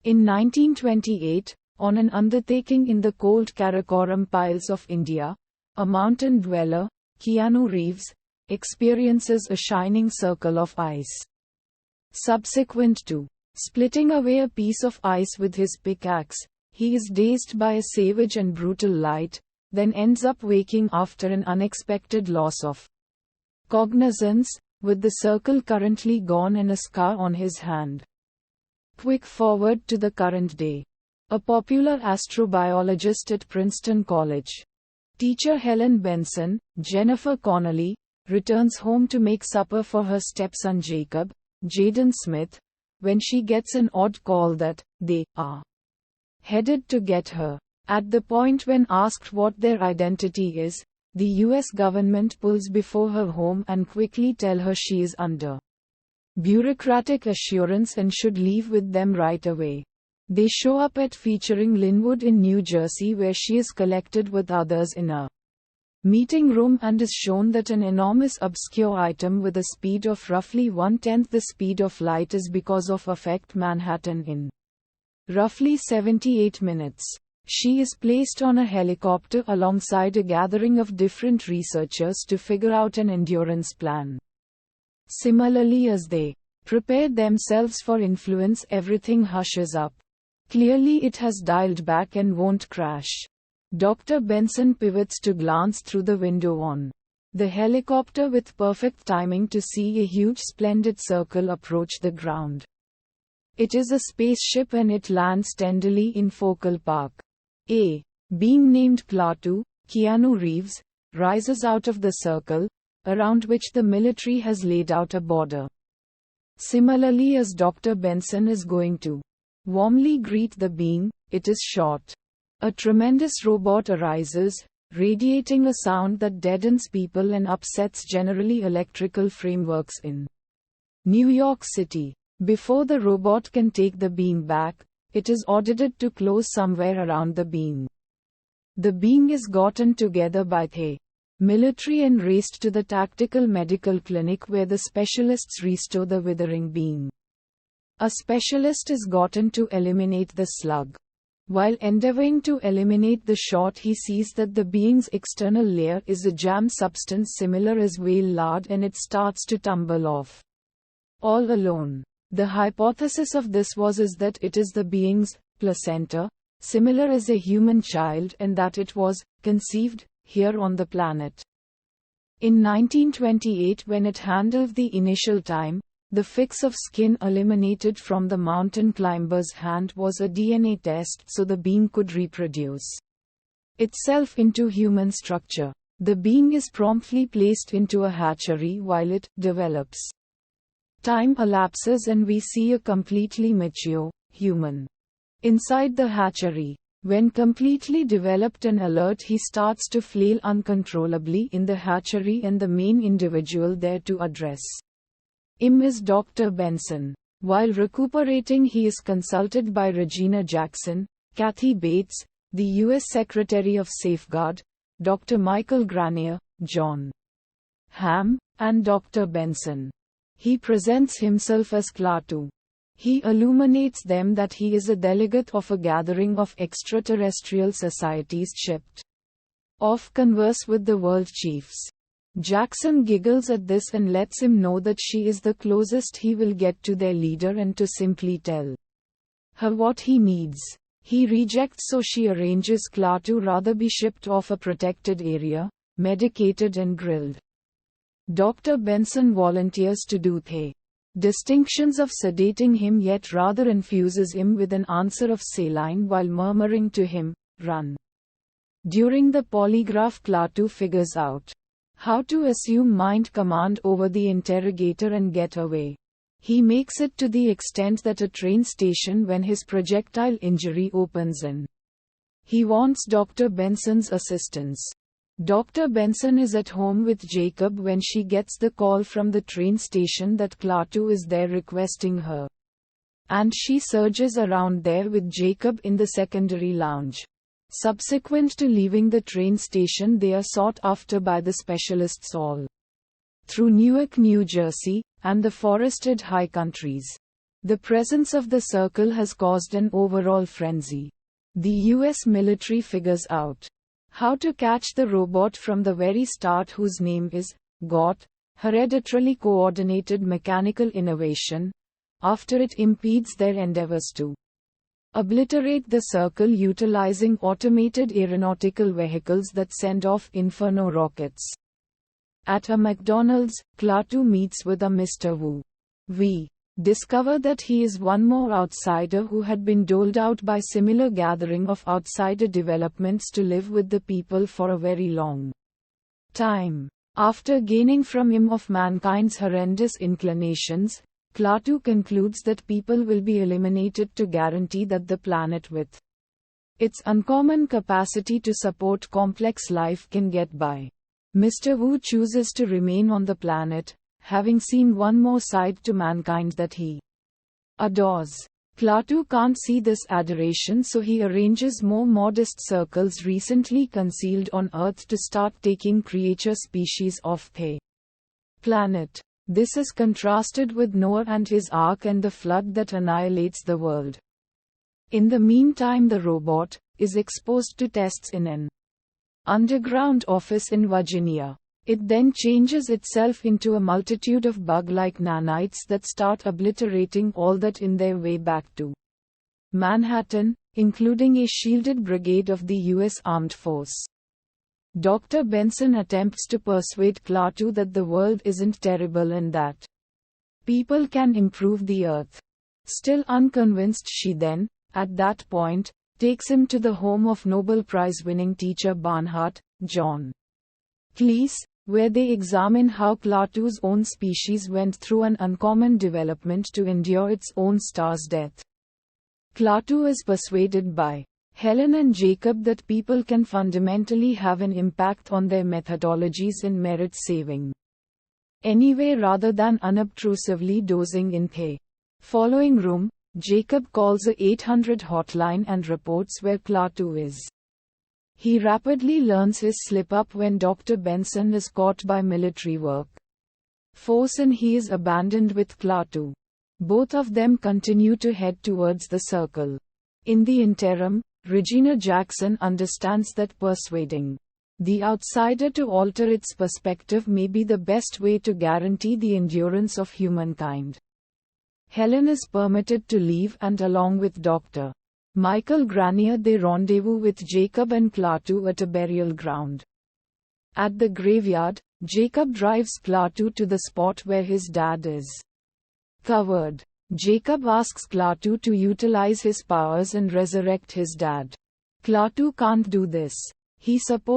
In 1928, on an undertaking in the cold Karakoram piles of India, a mountain dweller, Keanu Reeves, experiences a shining circle of ice. Subsequent to splitting away a piece of ice with his pickaxe, he is dazed by a savage and brutal light, then ends up waking after an unexpected loss of cognizance, with the circle currently gone and a scar on his hand. Quick forward to the current day. A popular astrobiologist at Princeton College, teacher Helen Benson, Jennifer Connolly, returns home to make supper for her stepson Jacob, Jaden Smith, when she gets an odd call that they are headed to get her. At the point when asked what their identity is, the US government pulls before her home and quickly tell her she is under bureaucratic assurance and should leave with them right away. They show up at featuring Linwood in New Jersey, where she is collected with others in a meeting room and is shown that an enormous obscure item with a speed of roughly 1/10 the speed of light is because of affect Manhattan in roughly 78 minutes. She is placed on a helicopter alongside a gathering of different researchers to figure out an endurance plan. Similarly, as they prepare themselves for influence, everything hushes up. Clearly it has dialed back and won't crash. Dr. Benson pivots to glance through the window on the helicopter with perfect timing to see a huge splendid circle approach the ground. It is a spaceship and it lands tenderly in Focal Park. A being named Klaatu, Keanu Reeves, rises out of the circle, around which the military has laid out a border. Similarly, as Dr. Benson is going to warmly greet the being, it is shot. A tremendous robot arises, radiating a sound that deadens people and upsets generally electrical frameworks in New York City. Before the robot can take the being back, it is ordered to close somewhere around the being. The being is gotten together by the military and raced to the tactical medical clinic where the specialists restore the withering being. A specialist is gotten to eliminate the slug. While endeavoring to eliminate the shot, he sees that the being's external layer is a jam substance similar as whale lard and it starts to tumble off. All alone. The hypothesis of this is that it is the being's placenta, similar as a human child, and that it was conceived here on the planet. In 1928, when it handled the initial time, the fix of skin eliminated from the mountain climber's hand was a DNA test so the being could reproduce itself into human structure. The being is promptly placed into a hatchery while it develops. Time elapses and we see a completely mature human inside the hatchery. When completely developed and alert, he starts to flail uncontrollably in the hatchery, and the main individual there to address him is Dr. Benson. While recuperating, he is consulted by Regina Jackson, Kathy Bates, the U.S. Secretary of Safeguard, Dr. Michael Granier, John Hamm, and Dr. Benson. He presents himself as Klaatu. He illuminates them that he is a delegate of a gathering of extraterrestrial societies chipped off converse with the world chiefs. Jackson giggles at this and lets him know that she is the closest he will get to their leader and to simply tell her what he needs. He rejects, so she arranges Klaatu rather be shipped off a protected area, medicated and grilled. Dr. Benson volunteers to do the distinctions of sedating him, yet rather infuses him with an answer of saline while murmuring to him, "Run." During the polygraph, Klaatu figures out how to assume mind command over the interrogator and get away. He makes it to the extent that a train station when his projectile injury opens in. He wants Dr. Benson's assistance. Dr. Benson is at home with Jacob when she gets the call from the train station that Klaatu is there requesting her. And she surges around there with Jacob in the secondary lounge. Subsequent to leaving the train station, they are sought after by the specialists all through Newark, New Jersey, and the forested high countries. The presence of the circle has caused an overall frenzy. The US military figures out how to catch the robot from the very start, whose name is GOT, hereditarily coordinated mechanical innovation, after it impedes their endeavors to obliterate the circle utilizing automated aeronautical vehicles that send off inferno rockets. At a McDonald's, Klaatu meets with a Mr. Wu. We discover that he is one more outsider who had been doled out by similar gathering of outsider developments to live with the people for a very long time. After gaining from him of mankind's horrendous inclinations, Klaatu concludes that people will be eliminated to guarantee that the planet with its uncommon capacity to support complex life can get by. Mr. Wu chooses to remain on the planet, having seen one more side to mankind that he adores. Klaatu can't see this adoration, so he arranges more modest circles recently concealed on Earth to start taking creature species off the planet. This is contrasted with Noah and his ark and the flood that annihilates the world. In the meantime, the robot is exposed to tests in an underground office in Virginia. It then changes itself into a multitude of bug-like nanites that start obliterating all that in their way back to Manhattan, including a shielded brigade of the U.S. Armed Force. Dr. Benson attempts to persuade Klaatu that the world isn't terrible and that people can improve the Earth. Still unconvinced, she then, at that point, takes him to the home of Nobel Prize-winning teacher Barnhart, John Cleese, where they examine how Klaatu's own species went through an uncommon development to endure its own star's death. Klaatu is persuaded by Helen and Jacob that people can fundamentally have an impact on their methodologies in merit saving anyway rather than unobtrusively dozing in the following room. Jacob calls a 800 hotline and reports where Klaatu is. He rapidly learns his slip-up when Dr. Benson is caught by military work force and he is abandoned with Klaatu. Both of them continue to head towards the circle. In the interim, Regina Jackson understands that persuading the outsider to alter its perspective may be the best way to guarantee the endurance of humankind. Helen is permitted to leave and along with Dr. Michael Granier they rendezvous with Jacob and Klaatu at a burial ground. At the graveyard, Jacob drives Klaatu to the spot where his dad is covered. Jacob asks Klaatu to utilize his powers and resurrect his dad. Klaatu can't do this. He supports